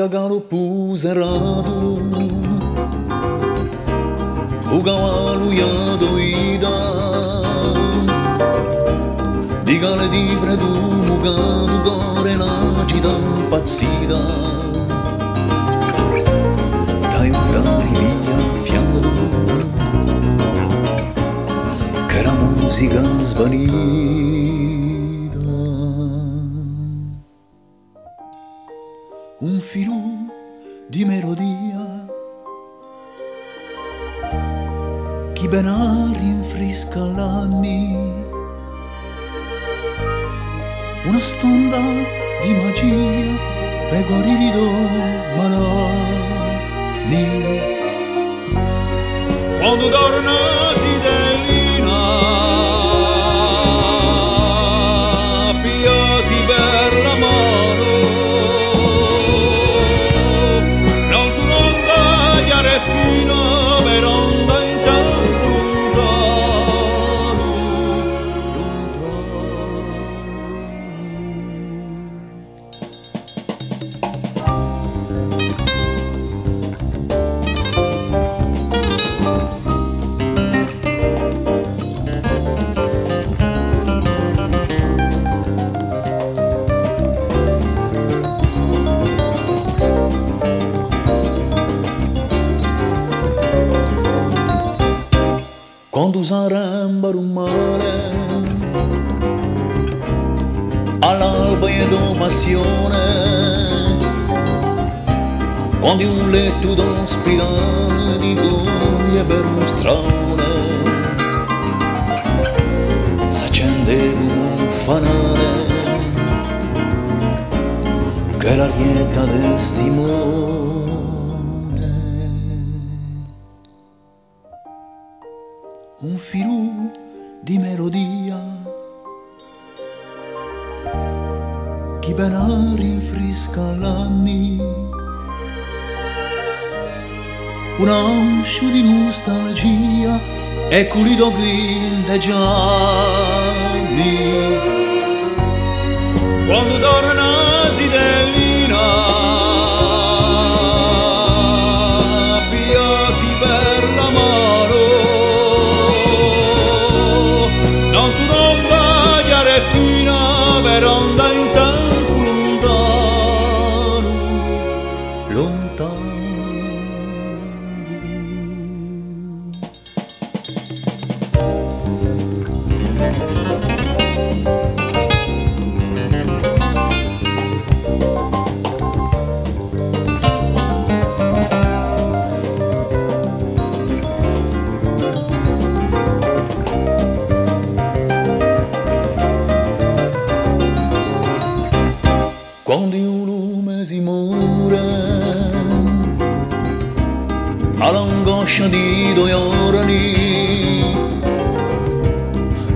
cavalo puserado, o cavalo ia doida, di gale di freddo mugato, cuore l'agita impazzita, dai udari via fiato, che la musica svanita. Un filo di melodia che ben rinfresca l'anni, una stonda di magia per guarire i malati. Quando torna Sidellina, pigliati per la mano, non tu non tagliare fino per onda in tempo lontano, quando saremmo un mare all'alba e do passione, quando un letto d'ospedale di goglie per un strone s'accende un fanale che la lieta testimone. Un filo di melodia che ben rinfresca l'anni, un ascio di nostalgia e culito quinte gianni. Quando torna Sidellina, pigliati per la mano, non tu non tagliare fino per onda in tempo lontano, lontano. Quando un lume si muore, all'angoscia di due giorni,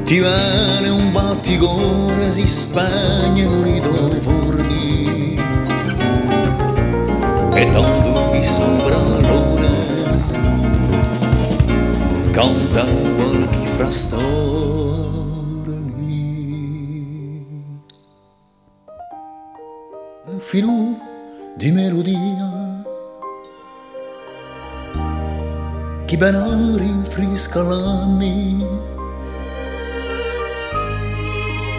ti viene un batticore, si spegnono i tuoi forni, e tanto qui sopra l'ore canta qualche frastorni. Un filo di melodia che ben rinfresca l'anni,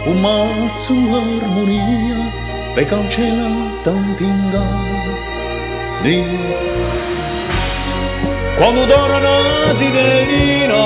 un mazzo armonia per cancellare tanti inganni. Quando torna Sidellina,